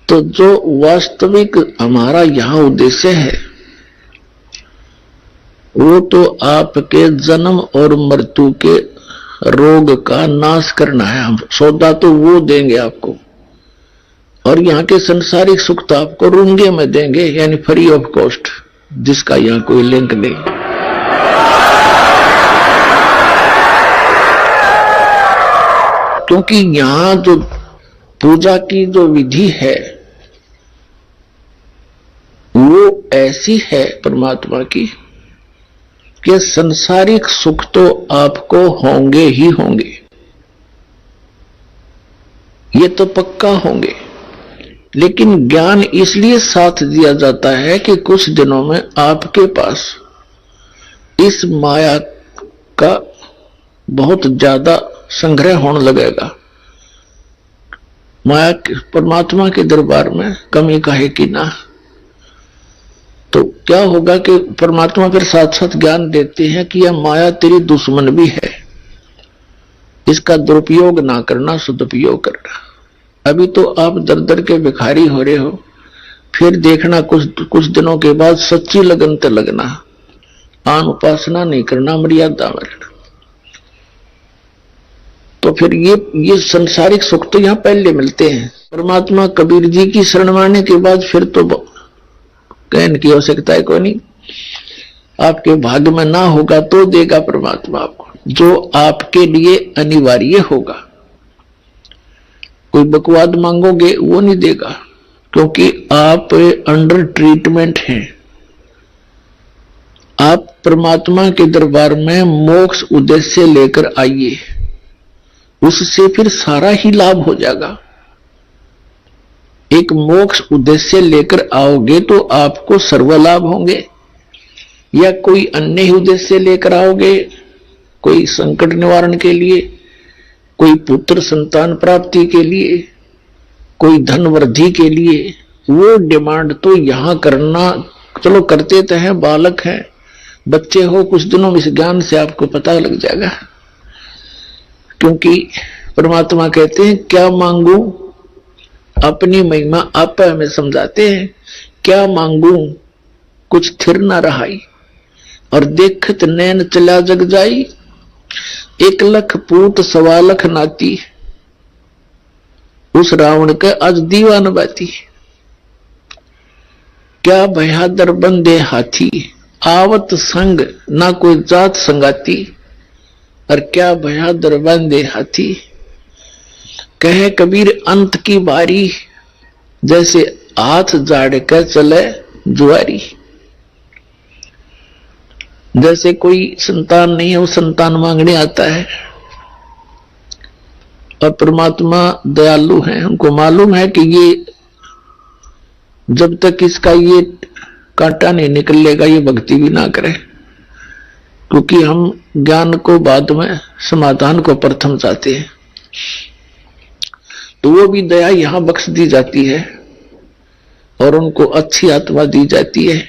तो जो वास्तविक हमारा यहाँ उद्देश्य है वो तो आपके जन्म और मृत्यु के रोग का नाश करना है। हम सौदा तो वो देंगे आपको, और यहाँ के संसारिक सुख तो आपको रूंगे में देंगे, यानी फ्री ऑफ कॉस्ट, जिसका यहाँ कोई लिंक नहीं। क्योंकि यहाँ जो पूजा की जो विधि है वो ऐसी है परमात्मा की कि संसारिक सुख तो आपको होंगे ही होंगे, ये तो पक्का होंगे, लेकिन ज्ञान इसलिए साथ दिया जाता है कि कुछ दिनों में आपके पास इस माया का बहुत ज्यादा संग्रह होने लगेगा। माया परमात्मा के दरबार में कमी काहे की ना। तो क्या होगा कि परमात्मा फिर साथ साथ ज्ञान देते हैं कि यह माया तेरी दुश्मन भी है, इसका दुरुपयोग ना करना, सदुपयोग करना। अभी तो आप दर दर के भिखारी हो रहे हो, फिर देखना कुछ दिनों के बाद सच्ची लगन ते लगना, आन उपासना नहीं करना, मर्यादा में रहना। तो फिर ये संसारिक सुख तो यहाँ पहले मिलते हैं। परमात्मा कबीर जी की शरण मारने के बाद फिर तो कहने की आवश्यकता है कोई नहीं। आपके भाग्य में ना होगा तो देगा परमात्मा आपको, जो आपके लिए अनिवार्य होगा। कोई बकवाद मांगोगे वो नहीं देगा, क्योंकि आप अंडर ट्रीटमेंट हैं। आप परमात्मा के दरबार में मोक्ष उद्देश्य लेकर आइए, उससे फिर सारा ही लाभ हो जाएगा। एक मोक्ष उद्देश्य लेकर आओगे तो आपको सर्व लाभ होंगे, या कोई अन्य ही उद्देश्य लेकर आओगे, कोई संकट निवारण के लिए, कोई पुत्र संतान प्राप्ति के लिए, कोई धन वृद्धि के लिए, वो डिमांड तो यहां करना चलो करते तो हैं, बालक हैं, बच्चे हो, कुछ दिनों में इस ज्ञान से आपको पता लग जाएगा। क्योंकि परमात्मा कहते हैं क्या मांगू, अपनी महिमा आप हमें समझाते हैं, क्या मांगू कुछ थिर ना रहाई, और देखत नैन चला जग जाई, 1,00,000 पूत 1,15,00,000 नाती, उस रावण के आज दीवान बाती। क्या बहादुर बंदे हाथी, आवत संग ना कोई जात संगाती, और क्या बहादुर बंदे हाथी। कहे कबीर अंत की बारी, जैसे हाथ झाड़ कर चले जुआरी। जैसे कोई संतान नहीं है वो संतान मांगने आता है, और परमात्मा दयालु हैं, उनको मालूम है कि ये जब तक इसका ये कांटा नहीं निकलेगा ये भक्ति भी ना करे, क्योंकि हम ज्ञान को बाद में, समाधान को प्रथम चाहते हैं। तो वो भी दया यहां बख्श दी जाती है, और उनको अच्छी आत्मा दी जाती है।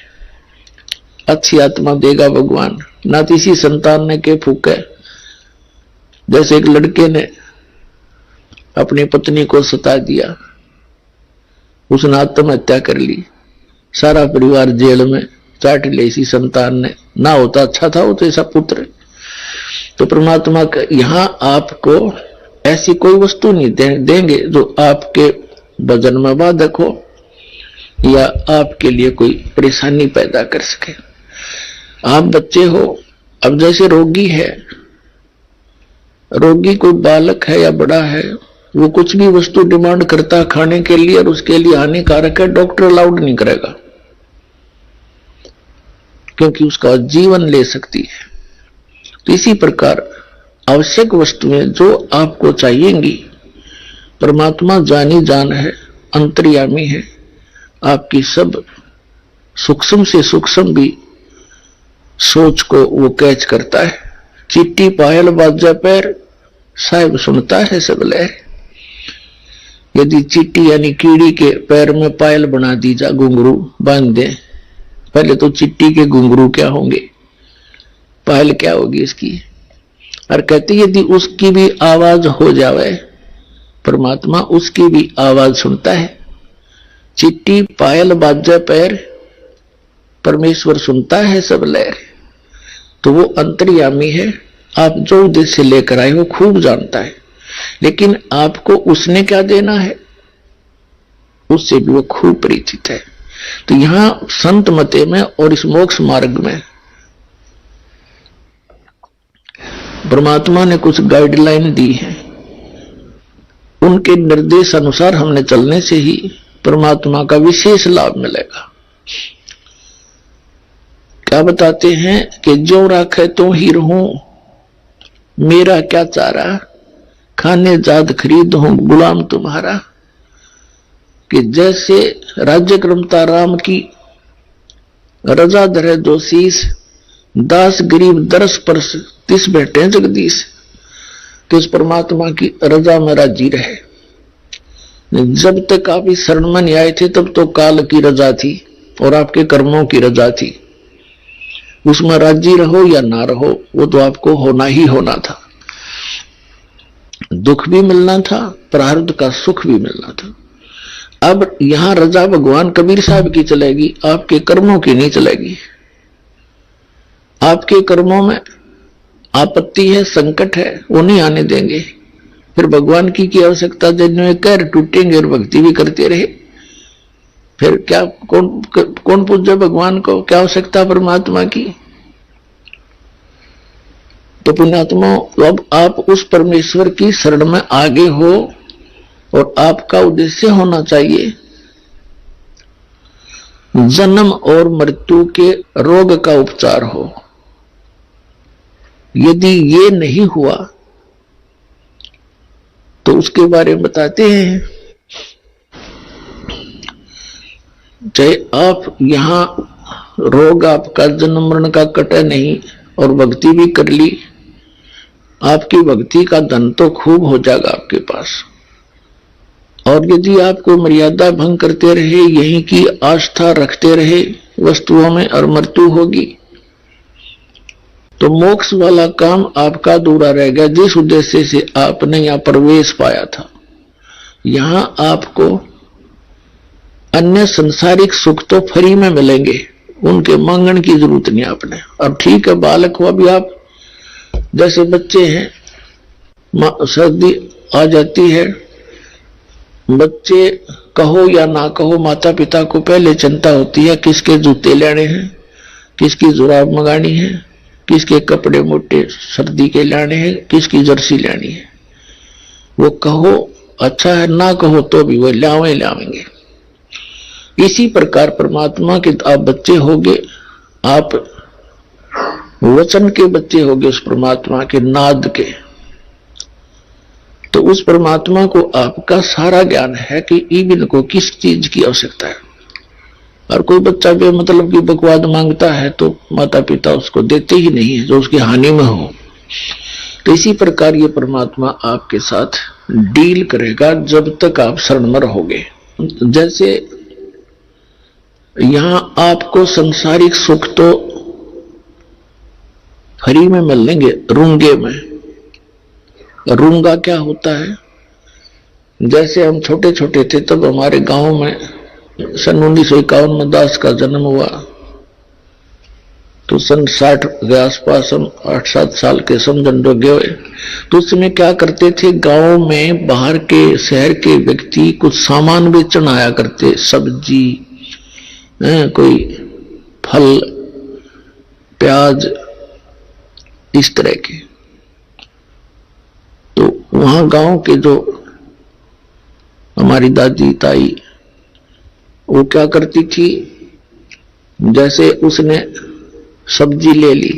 अच्छी आत्मा देगा भगवान, ना तो इसी संतान ने के फूके। जैसे एक लड़के ने अपनी पत्नी को सता दिया, उसने आत्महत्या कर ली, सारा परिवार जेल में चाट ले इसी संतान ने। ना होता अच्छा था वो तो ऐसा पुत्र। तो परमात्मा का यहां आपको ऐसी कोई वस्तु नहीं देंगे जो आपके भजन में बाधक हो या आपके लिए कोई परेशानी पैदा कर सके। आप बच्चे हो, अब जैसे रोगी है, रोगी कोई बालक है या बड़ा है, वो कुछ भी वस्तु डिमांड करता खाने के लिए और उसके लिए हानिकारक है, डॉक्टर अलाउड नहीं करेगा, क्योंकि उसका जीवन ले सकती है। तो इसी प्रकार आवश्यक वस्तुएं जो आपको चाहिएंगी, परमात्मा जानी जान है, अंतर्यामी है, आपकी सब सूक्ष्म से सूक्ष्म भी सोच को वो कैच करता है। चिट्टी पायल बाजा पैर, साहिब सुनता है सब लय। यदि चिट्टी यानी कीड़ी के पैर में पायल बना दी जा, घुंघरू बांध दे, पहले तो चिट्टी के घुंघरू क्या होंगे, पायल क्या होगी इसकी। और कहते यदि उसकी भी आवाज हो जावे, परमात्मा उसकी भी आवाज सुनता है। चिट्टी पायल बाजे पैर, परमेश्वर सुनता है सब लहर। तो वो अंतर्यामी है, आप जो उद्देश्य लेकर आए हो खूब जानता है, लेकिन आपको उसने क्या देना है उससे भी वो खूब परिचित है। तो यहां संत मते में और इस मोक्ष मार्ग में परमात्मा ने कुछ गाइडलाइन दी है, उनके निर्देश अनुसार हमने चलने से ही परमात्मा का विशेष लाभ मिलेगा। क्या बताते हैं कि जो राखे तो ही रहूं, मेरा क्या चारा, खाने जाद खरीद हूं गुलाम तुम्हारा। कि जैसे राज्य क्रमता राम की रजा धरे जो शीस, दास गरीब दरस परस तिस बैठे जगदीश। कि उस परमात्मा की रजा में राजी रहे। जब तक आप इस शरण में नहीं आए थे तब तो काल की रजा थी और आपके कर्मों की रजा थी, उसमें राजी रहो या ना रहो वो तो आपको होना ही होना था। दुख भी मिलना था, प्रारब्ध का सुख भी मिलना था। अब यहां रजा भगवान कबीर साहब की चलेगी, आपके कर्मों की नहीं चलेगी। आपके कर्मों में आपत्ति है, संकट है, वो नहीं आने देंगे। फिर भगवान की आवश्यकता, जिनमें कैर टूटेंगे और भक्ति भी करते रहे, फिर क्या कौन पूज्य भगवान को, क्या आवश्यकता परमात्मा की। तो पुण्यात्मा, अब आप उस परमेश्वर की शरण में आगे हो और आपका उद्देश्य होना चाहिए जन्म और मृत्यु के रोग का उपचार हो। यदि ये नहीं हुआ तो उसके बारे में बताते हैं। चाहे आप यहां रोग आपका जन्म मरण का कटे नहीं और भक्ति भी कर ली, आपकी भक्ति का धन तो खूब हो जाएगा आपके पास। और यदि आपको मर्यादा भंग करते रहे, यहीं की आस्था रखते रहे वस्तुओं में और मृत्यु होगी, तो मोक्ष वाला काम आपका अधूरा रह गया, जिस उद्देश्य से आपने यहां प्रवेश पाया था। यहां आपको अन्य संसारिक सुख तो फ्री में मिलेंगे, उनके मांगने की जरूरत नहीं आपने। अब ठीक है, बालक हुआ भी आप जैसे बच्चे हैं, सर्दी आ जाती है, बच्चे कहो या ना कहो माता पिता को पहले चिंता होती है किसके जूते लेने हैं, किसकी जुराब मंगानी है, किसके कपड़े मोटे सर्दी के लाने हैं, किसकी जर्सी लानी है। वो कहो अच्छा है, ना कहो तो भी वो लावेंगे। इसी प्रकार परमात्मा के आप बच्चे होगे, आप वचन के बच्चे होगे उस परमात्मा के नाद के। तो उस परमात्मा को आपका सारा ज्ञान है कि ईबिन को किस चीज की आवश्यकता है। और कोई बच्चा बेमतलब की बकवाद मांगता है तो माता पिता उसको देते ही नहीं है, जो उसकी हानि में हो। तो इसी प्रकार ये परमात्मा आपके साथ डील करेगा जब तक आप शरण में रहोगे। जैसे यहां आपको संसारिक सुख तो फ्री में मिलेंगे, रूंगे में। रूंगा क्या होता है, जैसे हम छोटे छोटे थे तब हमारे गांव में सन 1951 में दास का जन्म हुआ, तो सन 60 के आसपास हम 8-7 साल के समझन जोगे हुए। तो उस समय क्या करते थे, गांव में बाहर के शहर के व्यक्ति कुछ सामान बेचने आया करते, सब्जी, कोई फल, प्याज, इस तरह के। तो वहां गांव के जो हमारी दादी ताई, वो क्या करती थी, जैसे उसने सब्जी ले ली,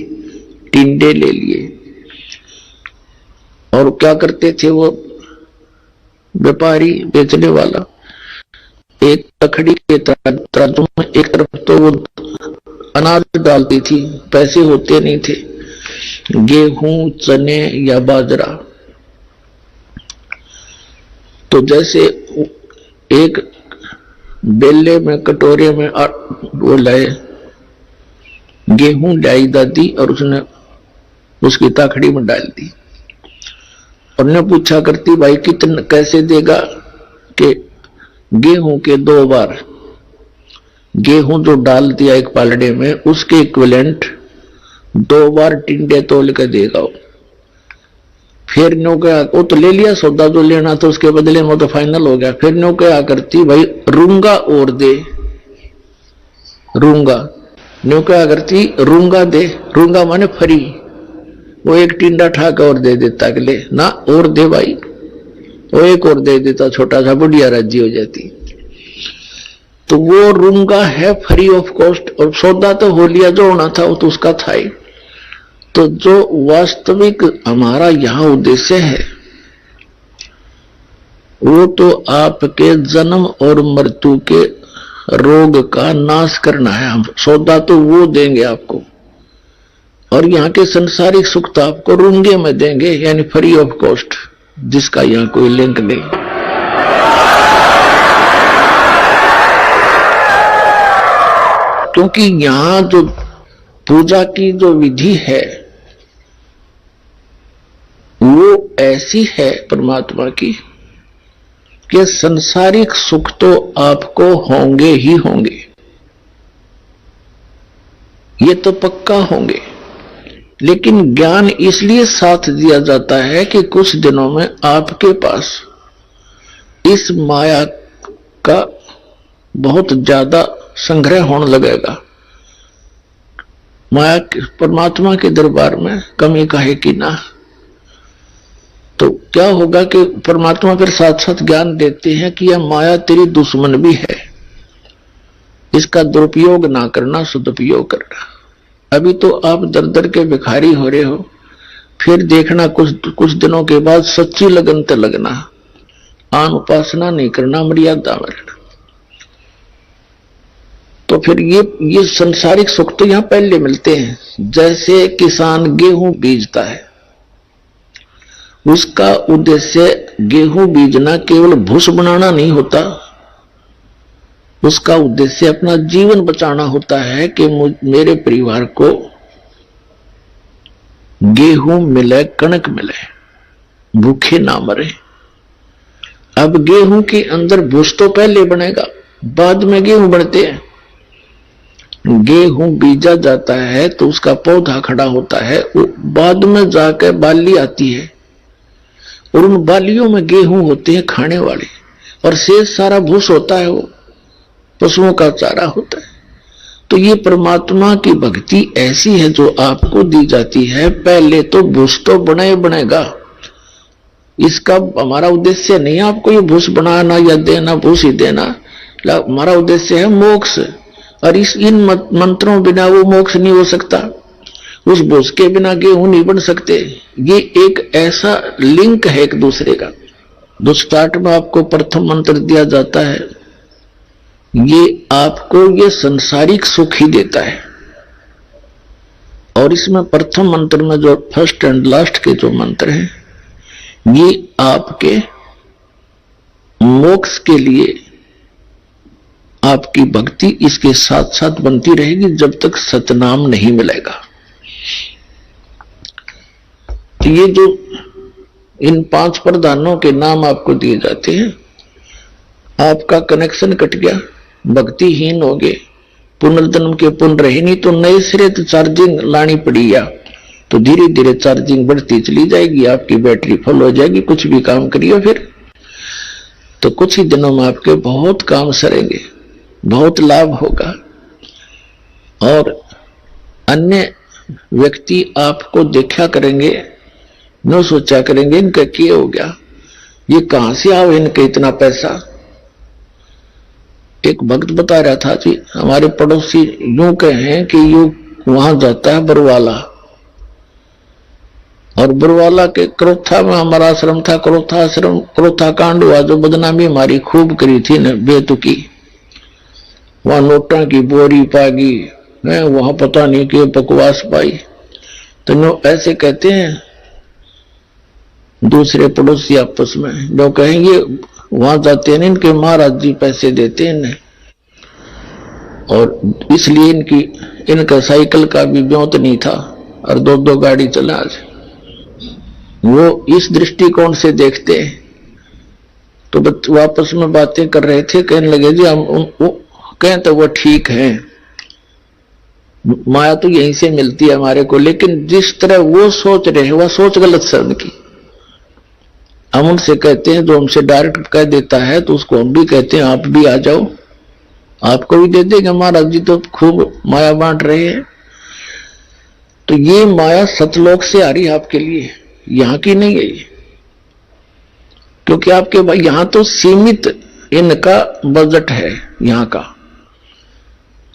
टिंडे ले लिए, और क्या करते थे वो व्यापारी बेचने वाला, एक तखड़ी के तराजू में एक तरफ तो वो अनाज डालती थी, पैसे होते नहीं थे, गेहूं, चने या बाजरा। तो जैसे एक बेले में, कटोरे में वो लाए, गेहूं डाई दादी और उसने उसकी ताखड़ी में डाल दी। और ने पूछा करती, भाई कितना कैसे देगा, कि गेहूं के 2 बार गेहूं जो डाल दिया एक पालड़े में, उसके इक्विवेलेंट 2 बार टिंडे तोल के देगा। फिर नो क्या, वो तो ले लिया सौदा जो लेना तो उसके बदले में तो फाइनल हो गया। फिर नो क्या करती, भाई रूंगा और दे, रूंगा नो क्या करती, रूंगा दे, रूंगा माने फरी, वो एक टिंडा ठाक और दे देता, अगले ना और दे भाई, वो एक और दे देता, छोटा सा बुढ़िया राज्य हो जाती। तो वो रूंगा है फ्री ऑफ कॉस्ट, और सौदा तो हो लिया, जो होना था वो तो उसका था ही। तो जो वास्तविक हमारा यहां उद्देश्य है वो तो आपके जन्म और मृत्यु के रोग का नाश करना है। हम सौदा तो वो देंगे आपको, और यहाँ के संसारिक सुख तो आपको रूंगे में देंगे, यानी फ्री ऑफ कॉस्ट, जिसका यहाँ कोई लिंक नहीं। क्योंकि यहां जो पूजा की जो विधि है वो ऐसी है परमात्मा की कि संसारिक सुख तो आपको होंगे ही होंगे, ये तो पक्का होंगे, लेकिन ज्ञान इसलिए साथ दिया जाता है कि कुछ दिनों में आपके पास इस माया का बहुत ज्यादा संग्रह होने लगेगा। माया परमात्मा के दरबार में कमी काहे की ना। तो क्या होगा कि परमात्मा फिर साथ साथ ज्ञान देते हैं कि यह माया तेरी दुश्मन भी है, इसका दुरुपयोग ना करना, सदुपयोग करना। अभी तो आप दर दर के भिखारी हो रहे हो, फिर देखना कुछ दिनों के बाद सच्ची लगन ते लगना, आन उपासना नहीं करना, मर्यादा में रहना। तो फिर ये संसारिक सुख तो यहां पहले मिलते हैं। जैसे किसान गेहूं बीजता है, उसका उद्देश्य गेहूं बीजना केवल भूस बनाना नहीं होता, उसका उद्देश्य अपना जीवन बचाना होता है कि मेरे परिवार को गेहूं मिले, कणक मिले, भूखे ना मरे। अब गेहूं के अंदर भूस तो पहले बनेगा, बाद में गेहूं बनते हैं। गेहूं बीजा जाता है तो उसका पौधा खड़ा होता है, वो बाद में जाकर बाली आती है, और उन बालियों में गेहूं होते हैं खाने वाले, और शेष सारा भूस होता है, वो पशुओं का चारा होता है। तो ये परमात्मा की भक्ति ऐसी है जो आपको दी जाती है। पहले तो भूस तो बनेगा, इसका हमारा उद्देश्य नहीं आपको ये भूस बनाना या देना, भूस ही देना। हमारा उद्देश्य है मोक्ष, और इन मंत्रों बिना वो मोक्ष नहीं हो सकता, उस भूस के बिना गेहूं नहीं बन सकते। ये एक ऐसा लिंक है एक दूसरे का। जो स्टार्ट में आपको प्रथम मंत्र दिया जाता है, ये आपको ये संसारिक सुख ही देता है। और इसमें प्रथम मंत्र में जो फर्स्ट एंड लास्ट के जो मंत्र हैं, ये आपके मोक्ष के लिए आपकी भक्ति इसके साथ साथ बनती रहेगी जब तक सतनाम नहीं मिलेगा। तो ये जो इन 5 प्रधानों के नाम आपको दिए जाते हैं, आपका कनेक्शन कट गया, भक्तिहीन हो गए, पुनर्जन्म के पुण्य रहे नहीं, तो नए सिरे तो चार्जिंग लानी पड़ी, या तो धीरे धीरे चार्जिंग बढ़ती चली जाएगी, आपकी बैटरी फुल हो जाएगी। कुछ भी काम करिए फिर तो कुछ ही दिनों में आपके बहुत काम सरेंगे, बहुत लाभ होगा। और अन्य व्यक्ति आपको देखा करेंगे, न सोचा करेंगे इनका क्या हो गया, ये कहां से आओ इनके इतना पैसा। एक भक्त बता रहा था कि हमारे पड़ोसी यूं कहें कि यूं वहां जाता है बरवाला, और बरवाला के क्रोथा में हमारा आश्रम था, क्रोथा कांड हुआ, जो बदनामी हमारी खूब करी थी न बेतुकी। वहां नोटा की बोरी पागी है, वहां पता नहीं कि बकवास पाई। तो ऐसे कहते हैं दूसरे पड़ोसी आपस में, जो कहेंगे वहां जाते हैं इनके महाराज जी पैसे देते हैं इन्हें, और इसलिए इनका साइकिल का भी ब्योत नहीं था, और 2 गाड़ी चला। आज वो इस दृष्टिकोण से देखते हैं। तो आपस में बातें कर रहे थे, कहने लगे जी हम कहें तो वो ठीक है, माया तो यहीं से मिलती है हमारे को, लेकिन जिस तरह वो सोच रहे हैं वह सोच गलत है उनकी। हम उनसे कहते हैं, जो हमसे डायरेक्ट कह देता है तो उसको हम भी कहते हैं आप भी आ जाओ, आपको भी दे देंगे, महाराज जी तो खूब माया बांट रहे हैं। तो ये माया सतलोक से आ रही है आपके लिए, यहां की नहीं है ये, क्योंकि आपके भाई यहां तो सीमित इनका बजट है यहां का।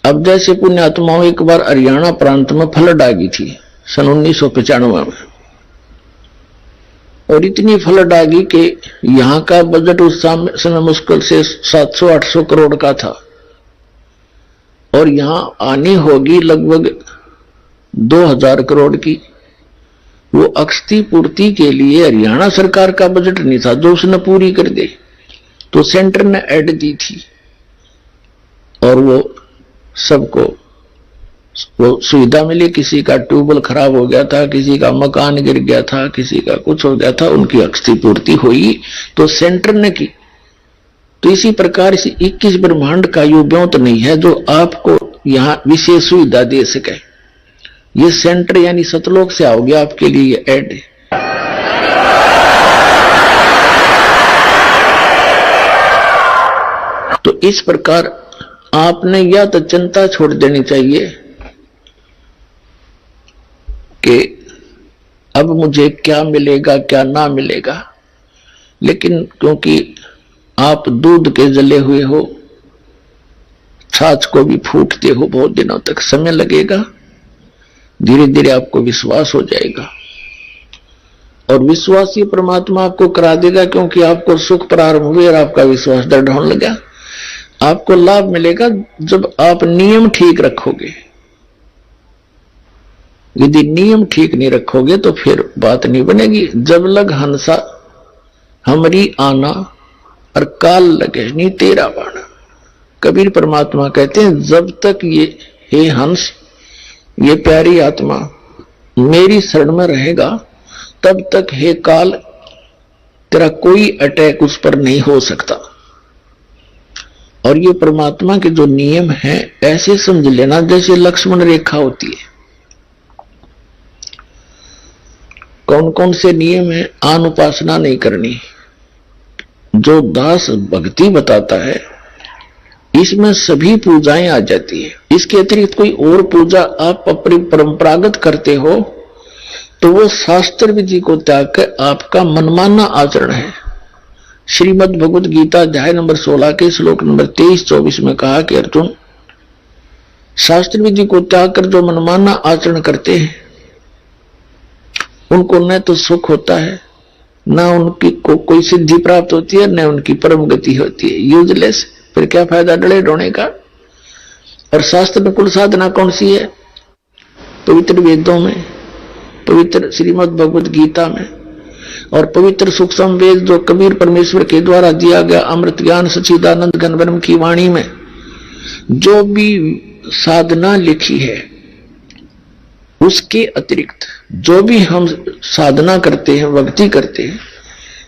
अब जैसे पुण्यात्माओं एक बार हरियाणा प्रांत में फ्लड आ गई थी सन 1995 में, और इतनी फ्लड आ गई कि यहां का बजट उस समय मुश्किल से 700-800 करोड़ का था, और यहां आनी होगी लगभग 2000 करोड़ की। वो अक्षति पूर्ति के लिए हरियाणा सरकार का बजट नहीं था जो उसने पूरी कर दे, तो सेंटर ने ऐड दी थी, और वो सबको वो सुविधा मिली। किसी का ट्यूबवेल खराब हो गया था, किसी का मकान गिर गया था, किसी का कुछ हो गया था, उनकी अक्षति पूर्ति हुई तो सेंटर ने की। तो इसी प्रकार से 21 ब्रह्मांड का युग्यों तो नहीं है जो आपको यहां विशेष सुविधा दे सके। ये सेंटर यानी सतलोक से आओगे आपके लिए ये ऐड है। तो इस प्रकार आपने या तो चिंता छोड़ देनी चाहिए कि अब मुझे क्या मिलेगा क्या ना मिलेगा, लेकिन क्योंकि आप दूध के जले हुए हो, छाछ को भी फूटते हो, बहुत दिनों तक समय लगेगा, धीरे धीरे आपको विश्वास हो जाएगा, और विश्वास ही परमात्मा आपको करा देगा, क्योंकि आपको सुख प्रारंभ हुए और आपका विश्वास दृढ़ होने लगा। आपको लाभ मिलेगा जब आप नियम ठीक रखोगे। यदि नियम ठीक नहीं रखोगे तो फिर बात नहीं बनेगी। जब लग हंसा हमरी आना और काल लगे नहीं तेरा बाणा। कबीर परमात्मा कहते हैं जब तक ये हे हंस, ये प्यारी आत्मा मेरी शरण में रहेगा, तब तक हे काल तेरा कोई अटैक उस पर नहीं हो सकता। और ये परमात्मा के जो नियम हैं ऐसे समझ लेना जैसे लक्ष्मण रेखा होती है। कौन कौन से नियम है? आन उपासना नहीं करनी, जो दास भक्ति बताता है इसमें सभी पूजाएं आ जाती है। इसके अतिरिक्त कोई और पूजा आप अपनी परंपरागत करते हो तो वो शास्त्र विधि को त्याग कर आपका मनमाना आचरण है। श्रीमद् भगवद गीता अध्याय नंबर 16 के श्लोक नंबर 23-24 में कहा कि अर्जुन, शास्त्र विधि को त्याग कर जो मनमाना आचरण करते हैं उनको न तो सुख होता है, न उनकी कोई सिद्धि प्राप्त होती है, न उनकी परम गति होती है। यूजलेस, फिर क्या फायदा डले ढोने का। और शास्त्र में कुल साधना कौन सी है? पवित्र वेदों में, पवित्र श्रीमद् भगवद गीता में, और पवित्र सूक्ष्म वेद जो कबीर परमेश्वर के द्वारा दिया गया अमृत ज्ञान सच्चिदानंद घन ब्रह्म की वाणी में जो भी साधना लिखी है, उसके अतिरिक्त जो भी हम साधना करते हैं, भक्ति करते हैं,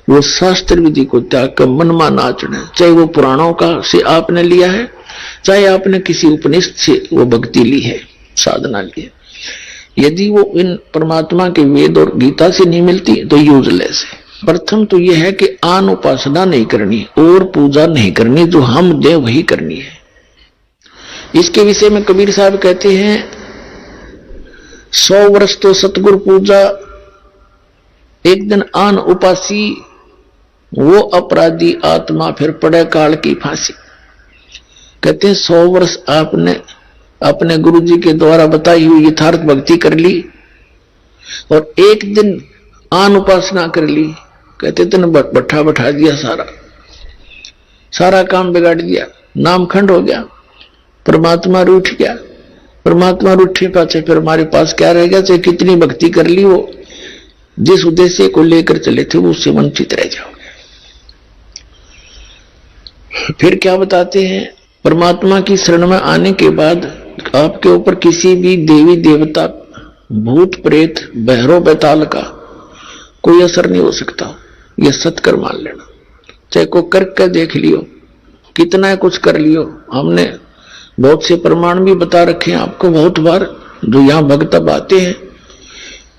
वो शास्त्र विधि को त्याग कर मनमाना आचरण है। चाहे वो पुराणों का से आपने लिया है, चाहे आपने किसी उपनिषद से वो भक्ति ली है, साधना ली है, यदि वो इन परमात्मा के वेद और गीता से नहीं मिलती तो यूजलेस है। प्रथम तो यह है कि आन उपासना नहीं करनी और पूजा नहीं करनी, जो हम दे वही करनी है। इसके विषय में कबीर साहब कहते हैं 100 वर्ष तो सतगुरु पूजा, एक दिन आन उपासी, वो अपराधी आत्मा फिर पड़े काल की फांसी। कहते हैं 100 वर्ष आपने अपने गुरु जी के द्वारा बताई हुई यथार्थ भक्ति कर ली और एक दिन आन उपासना कर ली, कहते तेने बैठा बैठा दिया, सारा काम बिगाड़ दिया, नाम खंड हो गया, परमात्मा रूठ गया। परमात्मा रूठे पाचे फिर हमारे पास क्या रह गया? चाहे कितनी भक्ति कर ली, वो जिस उद्देश्य को लेकर चले थे वो उससे वंचित रह जाओगे। फिर क्या बताते हैं? परमात्मा की शरण में आने के बाद आपके ऊपर किसी भी देवी देवता, भूत प्रेत, बहरो बैताल का कोई असर नहीं हो सकता। यह सत्कर मान लेना। चाहे को करके देख लियो, कितना कुछ कर लियो, हमने बहुत से प्रमाण भी बता रखे हैं आपको बहुत बार, जो यहाँ भक्त अब आते हैं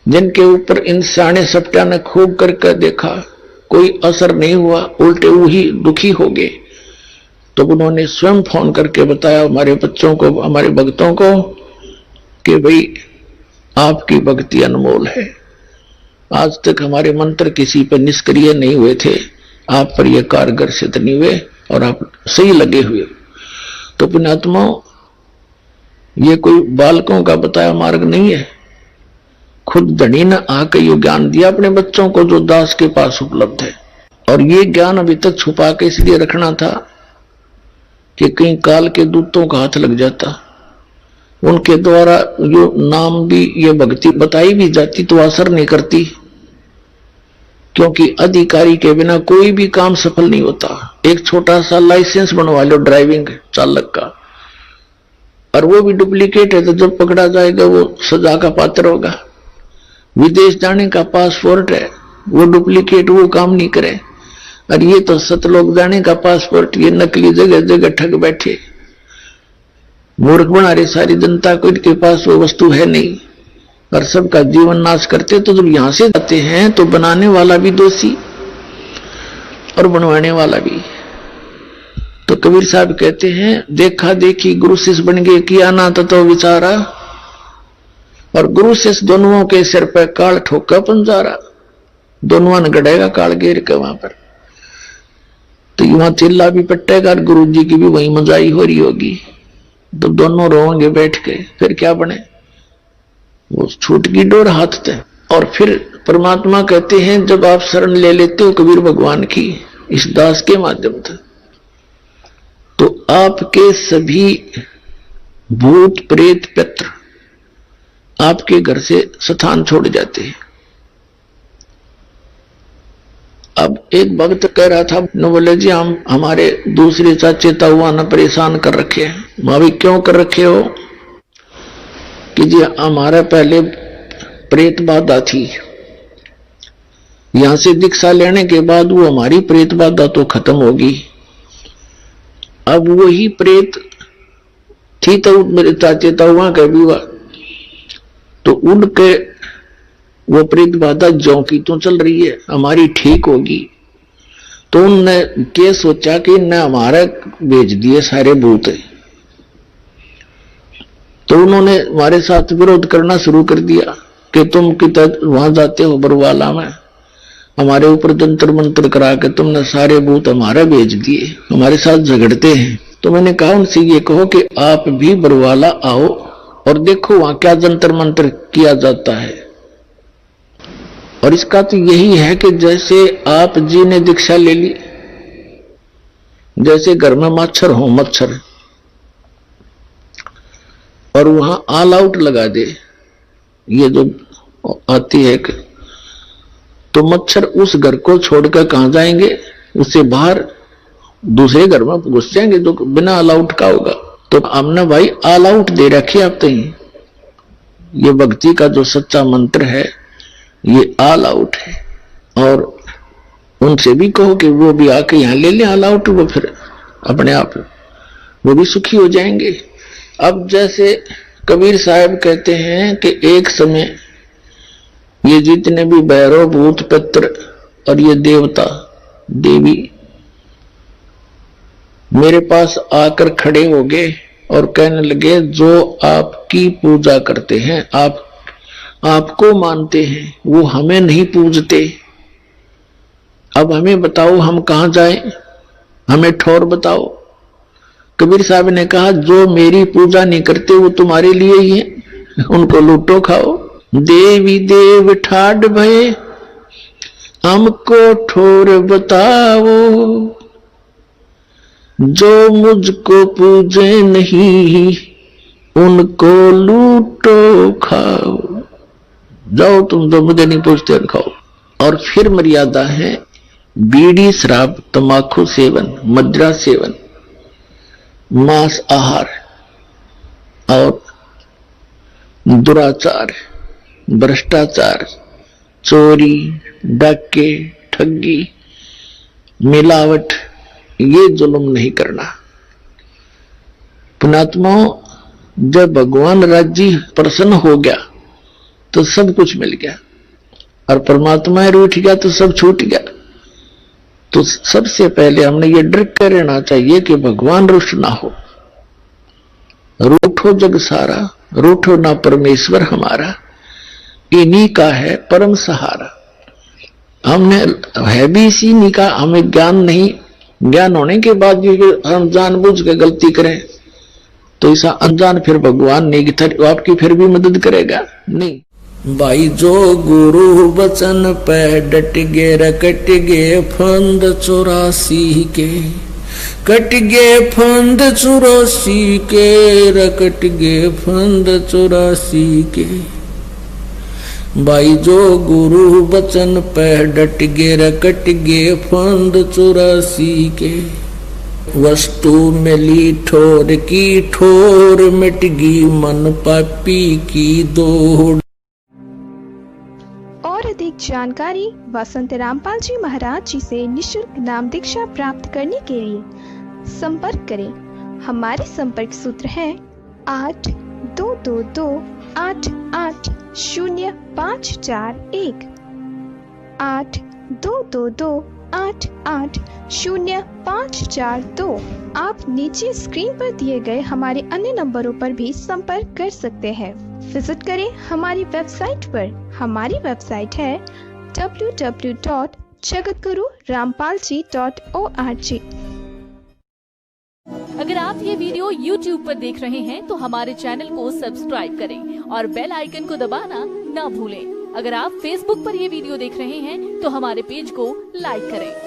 जिनके ऊपर इन साने सप्टा ने खूब करके देखा, कोई असर नहीं हुआ, उल्टे वही दुखी हो गए। तो उन्होंने स्वयं फोन करके बताया हमारे बच्चों को, हमारे भक्तों को, कि भाई आपकी भक्ति अनमोल है, आज तक हमारे मंत्र किसी पर निष्क्रिय नहीं हुए थे, आप पर यह कारगर सिद्ध नहीं हुए और आप सही लगे हुए। तो पुण्यात्माओं, ये कोई बालकों का बताया मार्ग नहीं है, खुद धनी ने आकर ये ज्ञान दिया अपने बच्चों को जो दास के पास उपलब्ध है। और ये ज्ञान अभी तक छुपा के इसलिए रखना था कि कहीं काल के दूतों का हाथ लग जाता, उनके द्वारा जो नाम भी ये भक्ति बताई भी जाती तो असर नहीं करती, क्योंकि अधिकारी के बिना कोई भी काम सफल नहीं होता। एक छोटा सा लाइसेंस बनवा लो ड्राइविंग चालक का, और वो भी डुप्लीकेट है, तो जब पकड़ा जाएगा वो सजा का पात्र होगा। विदेश जाने का पासपोर्ट है, वो डुप्लीकेट, वो काम नहीं करे। और ये तो सतलोक जाने का पासपोर्ट, ये नकली जगह जगह ठग बैठे, मूर्ख बना रहे सारी जनता को, इनके पास वो वस्तु है नहीं और सबका जीवन नाश करते। तो जब यहां से जाते हैं तो बनाने वाला भी दोषी और बनवाने वाला भी। तो कबीर साहब कहते हैं, देखा देखी गुरु शिष्य बन गए, किया ना तो विचारा, और गुरु शिष्य दोनों के सिर पर काल ठोका पंजारा, दोनों ने गड़ेगा काल घेर के वहां पर। तो वहां चिल्ला भी पट्टेगा और गुरु जी की भी वही मजाई हो रही होगी, तो दोनों रोएंगे बैठ के, फिर क्या बने, वो छूट की डोर हाथ थे। और फिर परमात्मा कहते हैं, जब आप शरण ले लेते हो कबीर भगवान की इस दास के माध्यम से, तो आपके सभी भूत प्रेत पितृ आपके घर से स्थान छोड़ जाते हैं। अब एक भक्त कह रहा था, न बोले जी हम हमारे दूसरे चाचे ताऊआ ने परेशान कर रखे हैं। मां भी क्यों कर रखे हो? कि जी हमारा पहले प्रेत बाधा थी, यहां से दीक्षा लेने के बाद वो हमारी प्रेत बाधा तो खत्म होगी। अब वही प्रेत थी तो मेरे चाचे ताऊआ का भी हुआ, तो उनके वो प्रेत बाधा ज्यों की तो चल रही है, हमारी ठीक होगी। तो उनने क्या सोचा कि इनने हमारा भेज दिए सारे भूत, तो उन्होंने हमारे साथ विरोध करना शुरू कर दिया कि तुम कितना वहां जाते हो बरवाला में, हमारे ऊपर जंतर मंत्र करा के तुमने सारे भूत हमारा भेज दिए, हमारे साथ झगड़ते हैं। तो मैंने कहा उनसे ये कहो कि आप भी बरवाला आओ और देखो वहां क्या जंतर मंत्र किया जाता है। और इसका तो यही है कि जैसे आप जी ने दीक्षा ले ली, जैसे घर में मच्छर हो मच्छर, और वहां ऑल आउट लगा दे, ये जो आती है कि, तो मच्छर उस घर को छोड़कर कहां जाएंगे, उससे बाहर दूसरे घर में घुस जाएंगे जो बिना ऑल आउट का होगा। तो हमने भाई ऑल आउट दे रखी आप तो, ये भक्ति का जो सच्चा मंत्र है ये ऑल आउट है। और उनसे भी कहो कि वो भी आके यहां ले लें ऑल आउट, वो फिर अपने आप वो भी सुखी हो जाएंगे। अब जैसे कबीर साहब कहते हैं कि एक समय ये जितने भी भैरव भूत पित्र और ये देवता देवी मेरे पास आकर खड़े हो गए और कहने लगे, जो आपकी पूजा करते हैं, आपको मानते हैं, वो हमें नहीं पूजते, अब हमें बताओ हम कहां जाएं, हमें ठौर बताओ। कबीर साहब ने कहा, जो मेरी पूजा नहीं करते वो तुम्हारे लिए ही है, उनको लूटो खाओ। देवी देव ठाड भये हमको ठोर बताओ, जो मुझको पूजे नहीं उनको लूटो खाओ। जाओ तुम जो मुझे नहीं पूछते खाओ। और फिर मर्यादा है, बीड़ी शराब तंबाकू सेवन, मदिरा सेवन, मांस आहार और दुराचार, भ्रष्टाचार, चोरी, डाके, ठगी, मिलावट, ये जुल्म नहीं करना। पुण्यात्माओं, जब भगवान राज्य प्रसन्न हो गया तो सब कुछ मिल गया, और परमात्मा रूठ गया तो सब छूट गया। तो सबसे पहले हमने ये डर कर रहना चाहिए कि भगवान रुष्ट ना हो। रूठो जग सारा, रूठो ना परमेश्वर हमारा, इन्हीं का है परम सहारा। हमने है भी इसी नहीं का, हमें ज्ञान नहीं, ज्ञान होने के बाद भी हम जानबूझ के गलती करें तो ऐसा अनजान फिर भगवान नहीं कि आपकी फिर भी मदद करेगा नहीं। भाई जो गुरु वचन पे डट गे रकट गे फंद 84 के, कट गे फंद 84 के, रकट गे फंद 84 के। भाई जो गुरु वचन पे डट गे रकट गे फंद 84 के। वस्तु मिली ठोर की ठोर, मिट गई मन पापी की दौड़। और अधिक जानकारी वसंत रामपाल जी महाराज जी से निशुल्क नाम दीक्षा प्राप्त करने के लिए संपर्क करें। हमारे संपर्क सूत्र हैं 8222880541, 8222880542। आप नीचे स्क्रीन पर दिए गए हमारे अन्य नंबरों पर भी संपर्क कर सकते हैं। विजिट करें हमारी वेबसाइट पर। हमारी वेबसाइट है www.jagatgururampalji.org। अगर आप ये वीडियो YouTube पर देख रहे हैं तो हमारे चैनल को सब्सक्राइब करें और बेल आइकन को दबाना ना भूलें। अगर आप Facebook पर ये वीडियो देख रहे हैं तो हमारे पेज को लाइक करें।